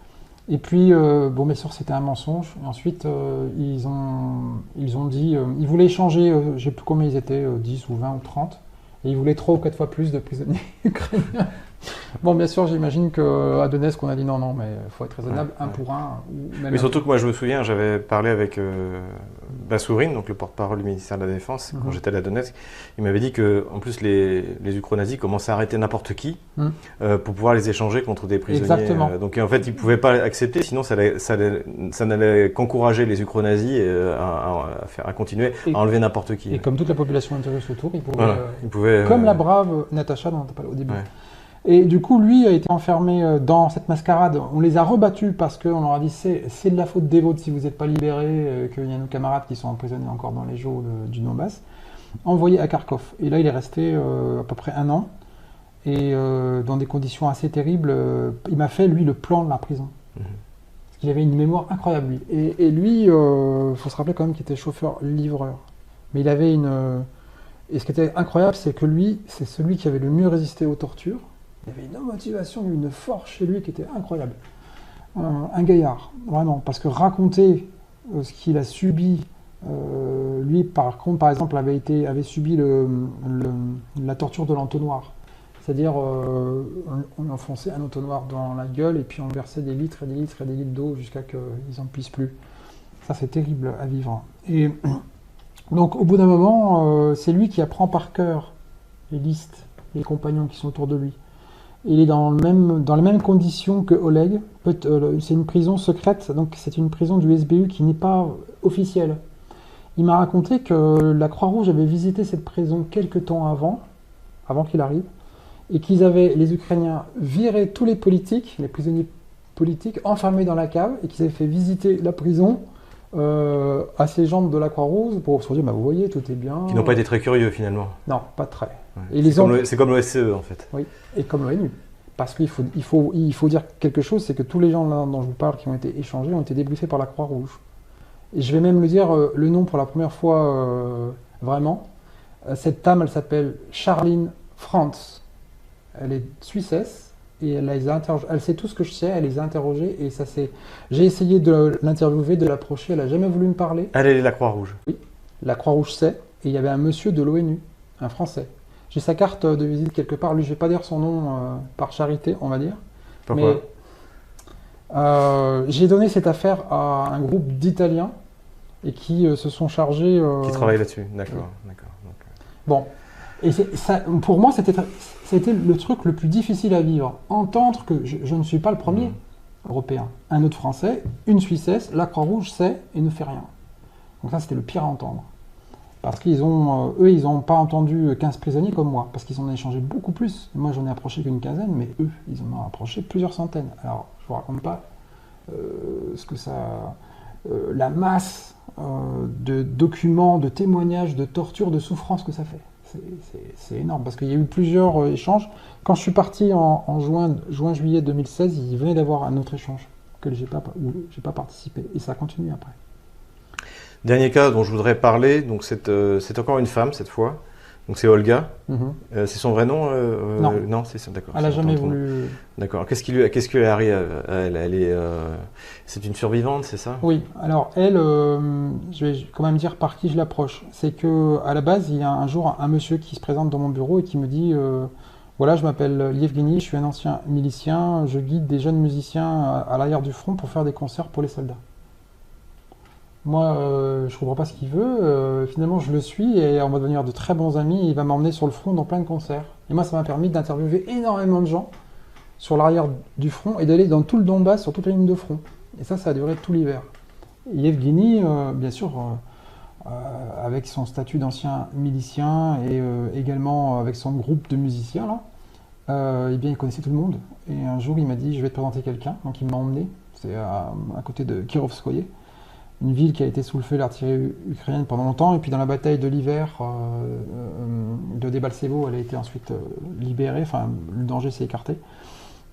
Et puis, bon, bien sûr, c'était un mensonge. Et ensuite, ils ont dit... ils voulaient échanger, je ne sais plus combien ils étaient, 10 ou 20 ou 30. Et ils voulaient 3 ou 4 fois plus de prisonniers ukrainiens. Bon, bien sûr, j'imagine qu'à Donetsk, on a dit non, mais il faut être raisonnable, un pour un. Mais surtout que moi, je me souviens, j'avais parlé avec Bassourin, donc le porte-parole du ministère de la Défense, quand j'étais à Donetsk. Il m'avait dit que, en plus, les ukro-nazis commençaient à arrêter n'importe qui pour pouvoir les échanger contre des prisonniers. Exactement. Donc, en fait, ils ne pouvaient pas accepter, sinon ça n'allait qu'encourager les ukro-nazis à continuer à enlever n'importe qui. Et comme toute la population russe autour, ils pouvaient comme la brave Natacha dont on parlait au début. Ouais. Et du coup, lui a été enfermé dans cette mascarade. On les a rebattus parce qu'on leur a dit c'est de la faute des vôtres si vous n'êtes pas libérés, qu'il y a nos camarades qui sont emprisonnés encore dans les geôles du Donbass. Envoyé à Kharkov. Et là, il est resté à peu près 1 an. Et dans des conditions assez terribles, il m'a fait, lui, le plan de la prison. Parce qu'il avait une mémoire incroyable, lui. Et lui, il faut se rappeler quand même qu'il était chauffeur-livreur. Mais il avait une... Et ce qui était incroyable, c'est que lui, c'est celui qui avait le mieux résisté aux tortures. Il y avait une motivation, une force chez lui qui était incroyable. Un gaillard, vraiment. Parce que raconter ce qu'il a subi, lui, par contre, par exemple, avait subi la torture de l'entonnoir. C'est-à-dire, on enfonçait un entonnoir dans la gueule et puis on versait des litres et des litres et des litres d'eau jusqu'à qu'ils n'en puissent plus. Ça, c'est terrible à vivre. Et donc, au bout d'un moment, c'est lui qui apprend par cœur les listes, les compagnons qui sont autour de lui. Il est dans les mêmes conditions que Oleg. C'est une prison secrète, donc c'est une prison du SBU qui n'est pas officielle. Il m'a raconté que la Croix-Rouge avait visité cette prison quelques temps avant qu'il arrive, et qu'ils avaient, les Ukrainiens, viré tous les politiques, les prisonniers politiques, enfermés dans la cave, et qu'ils avaient fait visiter la prison à ces gens de la Croix-Rouge pour se dire, vous voyez, tout est bien. Qui n'ont pas été très curieux finalement. Non, pas très. Ouais. C'est comme l'OSCE en fait. Oui, et comme l'ONU. Parce qu'il faut dire quelque chose, c'est que tous les gens là dont je vous parle qui ont été échangés ont été débriefés par la Croix-Rouge. Et je vais même le dire le nom pour la première fois vraiment. Cette dame, elle s'appelle Charline Franz. Elle est suissesse. Et elle sait tout ce que je sais, elle les a interrogés et j'ai essayé de l'interviewer, de l'approcher, elle n'a jamais voulu me parler. Elle est la Croix-Rouge. Oui, la Croix-Rouge sait, et il y avait un monsieur de l'ONU, un Français. J'ai sa carte de visite quelque part, lui je ne vais pas dire son nom par charité, on va dire. Pourquoi ? Mais j'ai donné cette affaire à un groupe d'Italiens et qui se sont chargés... Qui travaillent là-dessus, d'accord. Bon, et pour moi c'était le truc le plus difficile à vivre. Entendre que je ne suis pas le premier européen. Un autre Français, une Suissesse, la Croix-Rouge sait et ne fait rien. Donc ça, c'était le pire à entendre. Parce qu'ils ont, eux, ils n'ont pas entendu 15 prisonniers comme moi, parce qu'ils en ont échangé beaucoup plus. Moi, j'en ai approché qu'une quinzaine, mais eux, ils en ont approché plusieurs centaines. Alors, je ne vous raconte pas ce que ça... la masse de documents, de témoignages, de tortures, de souffrances que ça fait. C'est énorme, parce qu'il y a eu plusieurs échanges. Quand je suis parti en juin-juillet 2016, il venait d'avoir un autre échange où j'ai pas participé. Et ça continue après. Dernier cas dont je voudrais parler, donc c'est encore une femme cette fois. Donc c'est Olga. C'est son vrai nom Non, c'est d'accord. Elle n'a jamais voulu. D'accord. Qu'est-ce qui lui arrive à elle? C'est une survivante, c'est ça? Oui. Alors elle, je vais quand même dire par qui je l'approche. C'est que à la base, il y a un jour un monsieur qui se présente dans mon bureau et qui me dit voilà, je m'appelle Yevgeny, je suis un ancien milicien, je guide des jeunes musiciens à l'arrière du front pour faire des concerts pour les soldats. Moi, je comprends pas ce qu'il veut. Finalement, je le suis et on va devenir de très bons amis. Il va m'emmener sur le front dans plein de concerts. Et moi, ça m'a permis d'interviewer énormément de gens sur l'arrière du front et d'aller dans tout le Donbass, sur toute la ligne de front. Et ça a duré tout l'hiver. Yevgeny, bien sûr, avec son statut d'ancien milicien et également avec son groupe de musiciens, là, eh bien, il connaissait tout le monde. Et un jour, il m'a dit, je vais te présenter quelqu'un. Donc, il m'a emmené. C'est à côté de Kirovskoye. Une ville qui a été sous le feu de l'artillerie ukrainienne pendant longtemps, et puis dans la bataille de l'hiver de Debaltsevo, elle a été ensuite libérée, enfin le danger s'est écarté.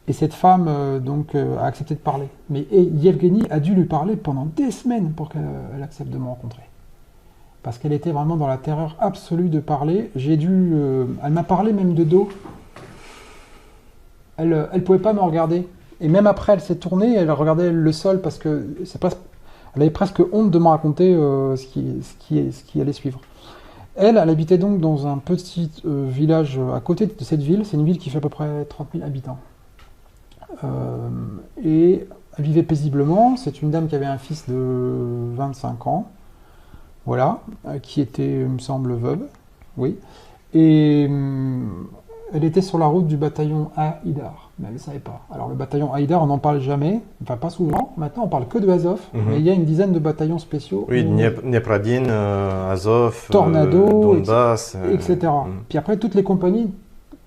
Et cette femme a accepté de parler. Mais Yevgeny a dû lui parler pendant des semaines pour qu'elle accepte de me rencontrer. Parce qu'elle était vraiment dans la terreur absolue de parler. Elle m'a parlé même de dos. Elle ne pouvait pas me regarder. Et même après, elle s'est tournée, elle regardait le sol parce que elle avait presque honte de me raconter ce qui allait suivre. Elle habitait donc dans un petit village à côté de cette ville. C'est une ville qui fait à peu près 30 000 habitants. Et elle vivait paisiblement. C'est une dame qui avait un fils de 25 ans, voilà, qui était, il me semble, veuve, oui. Et elle était sur la route du bataillon Haïdar, mais elle ne le savait pas. Alors le bataillon Haïdar, on n'en parle jamais, enfin pas souvent. Maintenant, on parle que de Azov, mais il y a une dizaine de bataillons spéciaux. Oui, Dniepradine, Azov, Tornado, Donbass, etc. Puis après, toutes les compagnies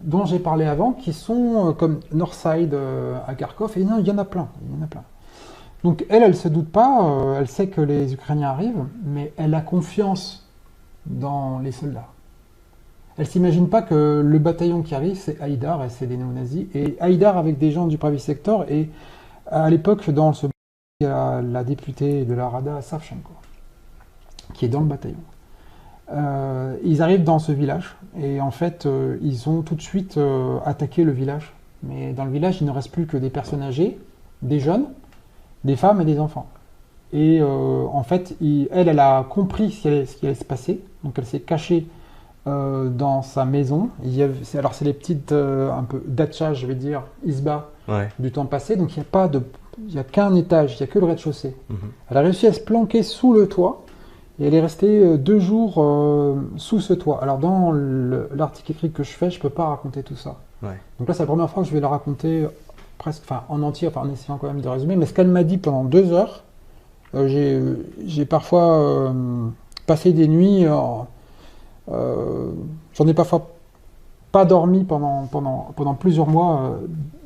dont j'ai parlé avant, qui sont comme Northside à Kharkov, et non, il y en a plein, il y en a plein. Donc elle ne se doute pas, elle sait que les Ukrainiens arrivent, mais elle a confiance dans les soldats. Elle ne s'imagine pas que le bataillon qui arrive, c'est Haïdar, et c'est des néo-nazis, et Haïdar avec des gens du Pravi Sector, et à l'époque, dans ce il y a la députée de la Rada, Savchenko, qui est dans le bataillon. Ils arrivent dans ce village, et en fait, ils ont tout de suite attaqué le village. Mais dans le village, il ne reste plus que des personnes âgées, des jeunes, des femmes et des enfants. Et en fait, elle a compris ce qui allait se passer, donc elle s'est cachée dans sa maison. Alors c'est les petites, un peu datcha, je vais dire, isba, du temps passé, donc il n'y a qu'un étage, il n'y a que le rez-de-chaussée. Elle a réussi à se planquer sous le toit, et elle est restée 2 jours sous ce toit. Alors dans l'article écrit que je fais, je ne peux pas raconter tout ça. Donc là, c'est la première fois que je vais le raconter presque, enfin en entier, enfin en essayant quand même de résumer. Mais ce qu'elle m'a dit pendant 2 heures, j'ai parfois passé des nuits, j'en ai parfois pas dormi pendant plusieurs mois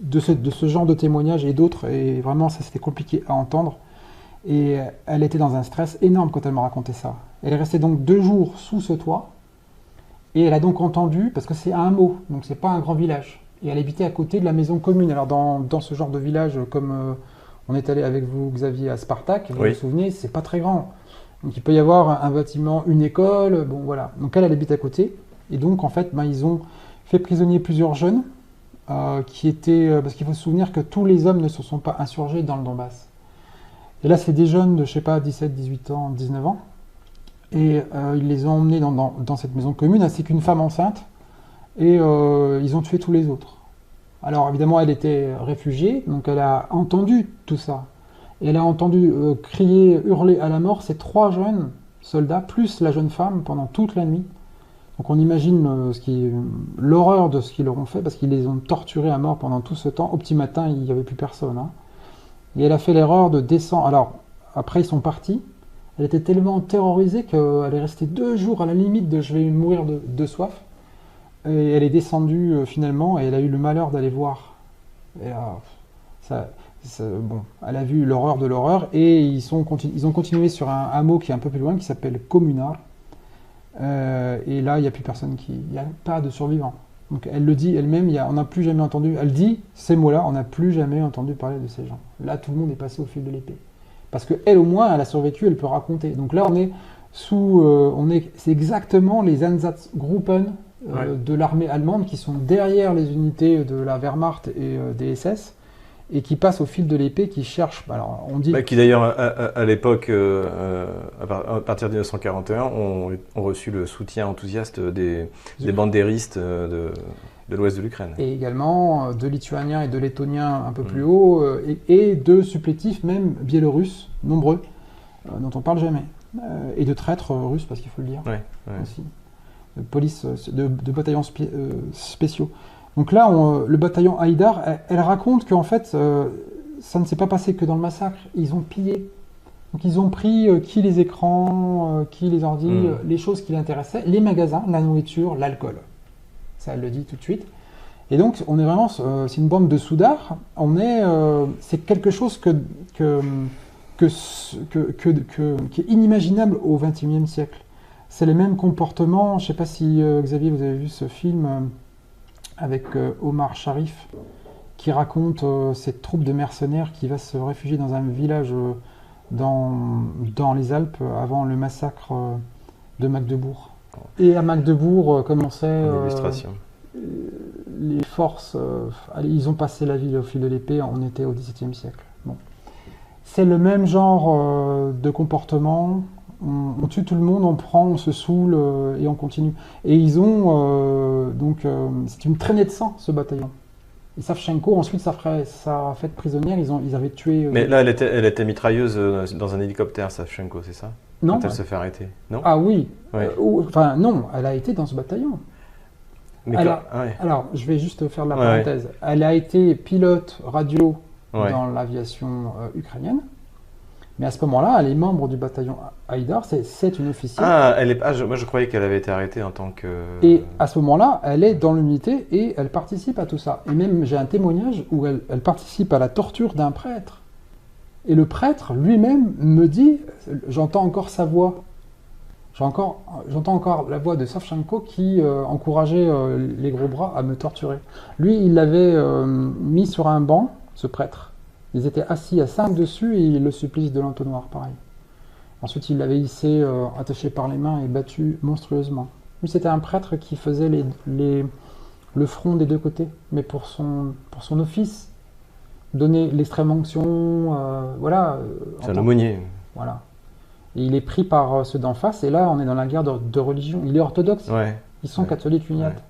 de ce genre de témoignages et d'autres, et vraiment ça c'était compliqué à entendre. Et elle était dans un stress énorme quand elle m'a raconté ça. Elle est restée donc 2 jours sous ce toit, et elle a donc entendu, parce que c'est un hameau, donc c'est pas un grand village, et elle habitait à côté de la maison commune. Alors dans ce genre de village, comme on est allé avec vous, Xavier, à Spartak, vous vous souvenez, c'est pas très grand. Donc il peut y avoir un bâtiment, une école, bon voilà. Donc elle habite à côté, et donc en fait, ils ont fait prisonnier plusieurs jeunes, qui étaient, parce qu'il faut se souvenir que tous les hommes ne se sont pas insurgés dans le Donbass. Et là, c'est des jeunes de, je sais pas, 17, 18 ans, 19 ans. Et ils les ont emmenés dans cette maison commune, ainsi qu'une femme enceinte. Et ils ont tué tous les autres. Alors, évidemment, elle était réfugiée, donc elle a entendu tout ça. Et elle a entendu crier, hurler à la mort ces 3 jeunes soldats, plus la jeune femme, pendant toute la nuit. Donc on imagine l'horreur de ce qu'ils leur ont fait, parce qu'ils les ont torturés à mort pendant tout ce temps. Au petit matin, il n'y avait plus personne, hein. Et elle a fait l'erreur de descendre. Alors, après, ils sont partis. Elle était tellement terrorisée qu'elle est restée 2 jours à la limite de je vais mourir de soif. Et elle est descendue finalement, et elle a eu le malheur d'aller voir. Et bon, elle a vu l'horreur de l'horreur, et ils ont continué sur un hameau qui est un peu plus loin, qui s'appelle Kommunar. Et là, il n'y a plus personne il n'y a pas de survivants. Donc elle le dit elle-même, on n'a plus jamais entendu, elle dit ces mots-là, on n'a plus jamais entendu parler de ces gens. Là, tout le monde est passé au fil de l'épée. Parce qu'elle, au moins, elle a survécu, elle peut raconter. Donc là, on est c'est exactement les Einsatzgruppen de l'armée allemande qui sont derrière les unités de la Wehrmacht et des SS, et qui passent au fil de l'épée, qui cherchent. Alors, on dit. Qui d'ailleurs, à l'époque, à partir de 1941, ont reçu le soutien enthousiaste des bandéristes de l'ouest de l'Ukraine. Et également de Lituaniens et de Lettoniens un peu plus haut, et de supplétifs, même biélorusses, nombreux, dont on ne parle jamais. Et de traîtres russes, parce qu'il faut le dire, aussi. De bataillons spéciaux. Donc là, le bataillon Haïdar, elle raconte qu'en fait, ça ne s'est pas passé que dans le massacre. Ils ont pillé. Donc ils ont pris qui les écrans, qui les ordi, les choses qui l'intéressaient, les magasins, la nourriture, l'alcool. Ça, elle le dit tout de suite. Et donc, on est vraiment, c'est une bande de soudards. C'est quelque chose qui est inimaginable au XXIe siècle. C'est les mêmes comportements. Je ne sais pas si, Xavier, vous avez vu ce film avec Omar Sharif, qui raconte cette troupe de mercenaires qui va se réfugier dans un village dans les Alpes avant le massacre de Magdebourg. Et à Magdebourg, comme on sait, les forces, ils ont passé la ville au fil de l'épée, on était au XVIIe siècle. Bon. C'est le même genre de comportement, On tue tout le monde, on prend, on se saoule et on continue. Et ils ont c'est une traînée de sang, ce bataillon. Et Savchenko, ensuite, ça a fait prisonnière. Ils avaient tué. Mais là, elle était mitrailleuse dans un hélicoptère, Savchenko, c'est ça? Non. Quand elle se fait arrêter, non? Ah oui. Ouais. Non, elle a été dans ce bataillon. Mais ouais. Alors, je vais juste faire de la parenthèse. Ouais. Elle a été pilote radio ouais. dans l'aviation ukrainienne. Mais à ce moment-là, elle est membre du bataillon Haïdar, c'est une officière. Moi je croyais qu'elle avait été arrêtée en tant que... Et à ce moment-là, elle est dans l'unité et elle participe à tout ça. Et même, j'ai un témoignage où elle participe à la torture d'un prêtre. Et le prêtre lui-même me dit, j'entends encore sa voix, j'entends encore la voix de Savchenko qui encourageait les gros bras à me torturer. Lui, il l'avait mis sur un banc, ce prêtre. Ils étaient assis à 5 dessus et le supplice de l'entonnoir, pareil. Ensuite, il l'avait hissé, attaché par les mains et battu monstrueusement. Lui, c'était un prêtre qui faisait le front des deux côtés, mais pour son office, donner l'extrême onction, voilà. C'est un aumônier. Voilà. Et il est pris par ceux d'en face, et là, on est dans la guerre de religion. Il est orthodoxe. Ouais. Ils sont catholiques uniates. Ouais.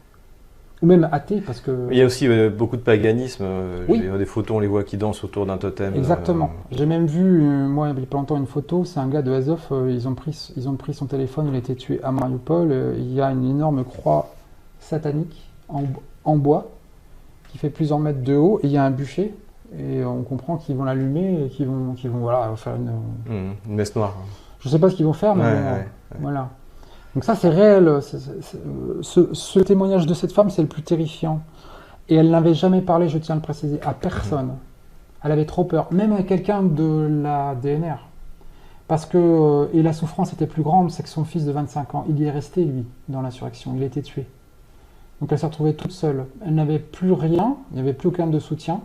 Ou même athées, parce que... Il y a aussi beaucoup de paganisme. Oui. Des photos, on les voit qui dansent autour d'un totem. Exactement. J'ai même vu, moi, il y a pas longtemps, une photo. C'est un gars de Azov. Ils ont pris son téléphone. Il a été tué à Mariupol. Il y a une énorme croix satanique en bois qui fait plusieurs mètres de haut. Et il y a un bûcher. Et on comprend qu'ils vont l'allumer et qu'ils vont faire une messe noire. Je ne sais pas ce qu'ils vont faire, mais voilà. Donc ça, c'est réel. Ce témoignage de cette femme, c'est le plus terrifiant. Et elle n'avait jamais parlé, je tiens à le préciser, à personne. Elle avait trop peur, même à quelqu'un de la DNR. Parce que, et la souffrance était plus grande, c'est que son fils de 25 ans, il y est resté, lui, dans l'insurrection. Il a été tué. Donc elle s'est retrouvée toute seule. Elle n'avait plus rien, il n'y avait plus aucun de soutien.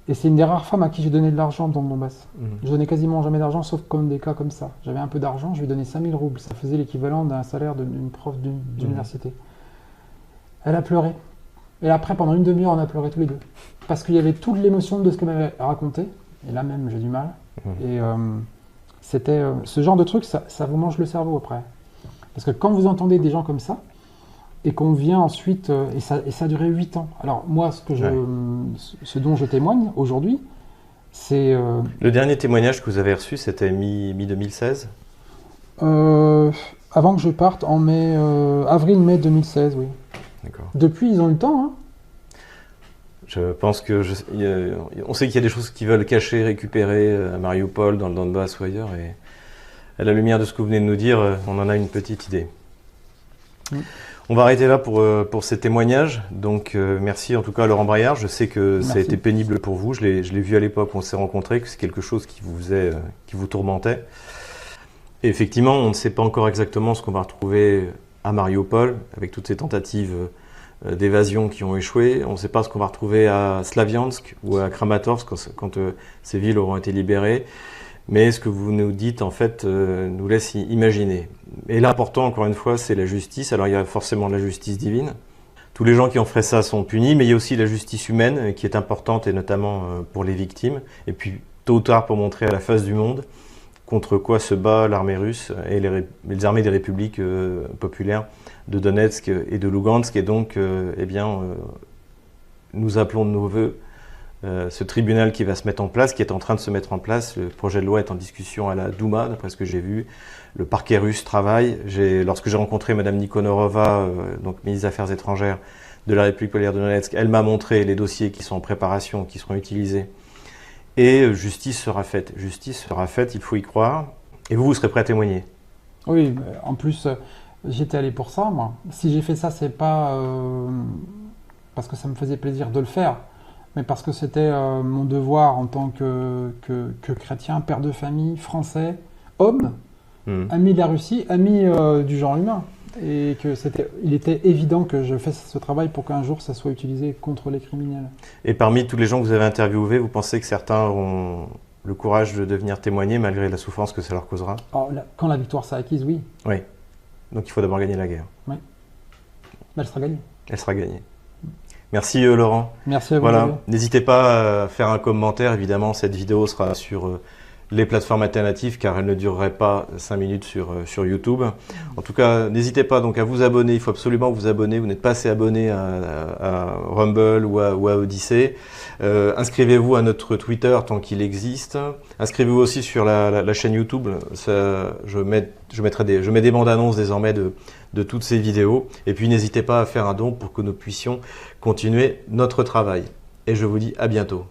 Et c'est une des rares femmes à qui j'ai donné de l'argent dans le Donbass. Je donnais quasiment jamais d'argent, sauf comme des cas comme ça. J'avais un peu d'argent, je lui ai donné 5000 roubles. Ça faisait l'équivalent d'un salaire d'une prof d'université. Elle a pleuré. Et après, pendant une demi-heure, on a pleuré tous les deux. Parce qu'il y avait toute l'émotion de ce qu'elle m'avait raconté. Et là même, j'ai du mal. Et c'était ce genre de truc, ça vous mange le cerveau après. Parce que quand vous entendez des gens comme ça, et qu'on vient ensuite, et ça a duré 8 ans. Alors moi, ce dont je témoigne aujourd'hui, c'est... Le dernier témoignage que vous avez reçu, c'était mi-2016 Avant que je parte, en avril-mai 2016, oui. D'accord. Depuis, ils ont eu le temps, hein. Je pense que... on sait qu'il y a des choses qu'ils veulent cacher, récupérer à Mariupol, dans le Donbass ou ailleurs, et à la lumière de ce que vous venez de nous dire, on en a une petite idée. On va arrêter là pour ces témoignages. Donc merci en tout cas à Laurent Braillard. Je sais que ça a été pénible pour vous. Je l'ai vu à l'époque où on s'est rencontrés, que c'est quelque chose qui vous tourmentait. Et effectivement, on ne sait pas encore exactement ce qu'on va retrouver à Mariupol, avec toutes ces tentatives d'évasion qui ont échoué. On ne sait pas ce qu'on va retrouver à Slaviansk ou à Kramatorsk quand ces villes auront été libérées. Mais ce que vous nous dites, en fait, nous laisse imaginer. Et l'important, encore une fois, c'est la justice. Alors, il y a forcément la justice divine. Tous les gens qui ont fait ça sont punis, mais il y a aussi la justice humaine qui est importante, et notamment pour les victimes. Et puis, tôt ou tard, pour montrer à la face du monde contre quoi se bat l'armée russe et les armées des républiques populaires de Donetsk et de Lugansk. Et donc, nous appelons de nos voeux ce tribunal qui va se mettre en place, qui est en train de se mettre en place. Le projet de loi est en discussion à la Douma, d'après ce que j'ai vu. Le parquet russe travaille. Lorsque j'ai rencontré Mme Nikonorova, donc ministre des Affaires étrangères de la République populaire de Donetsk, elle m'a montré les dossiers qui sont en préparation, qui seront utilisés. Et justice sera faite. Justice sera faite, il faut y croire. Et vous serez prêt à témoigner? Oui, en plus, j'étais allé pour ça, moi. Si j'ai fait ça, c'est pas parce que ça me faisait plaisir de le faire, mais parce que c'était mon devoir en tant que chrétien, père de famille, français, homme, ami de la Russie, ami du genre humain. Et il était évident que je fasse ce travail pour qu'un jour ça soit utilisé contre les criminels. Et parmi tous les gens que vous avez interviewés, vous pensez que certains auront le courage de venir témoigner malgré la souffrance que ça leur causera? Alors, quand la victoire sera acquise, oui. Oui. Donc il faut d'abord gagner la guerre. Oui. Mais elle sera gagnée. Elle sera gagnée. Merci Laurent. Merci à vous. Voilà. N'hésitez pas à faire un commentaire. Évidemment, cette vidéo sera sur les plateformes alternatives car elles ne dureraient pas 5 minutes sur YouTube. En tout cas, n'hésitez pas donc à vous abonner, il faut absolument vous abonner, vous n'êtes pas assez abonné à Rumble ou à Odyssey. Inscrivez-vous à notre Twitter tant qu'il existe. Inscrivez-vous aussi sur la chaîne YouTube, je mets des bandes annonces désormais de toutes ces vidéos. Et puis n'hésitez pas à faire un don pour que nous puissions continuer notre travail. Et je vous dis à bientôt.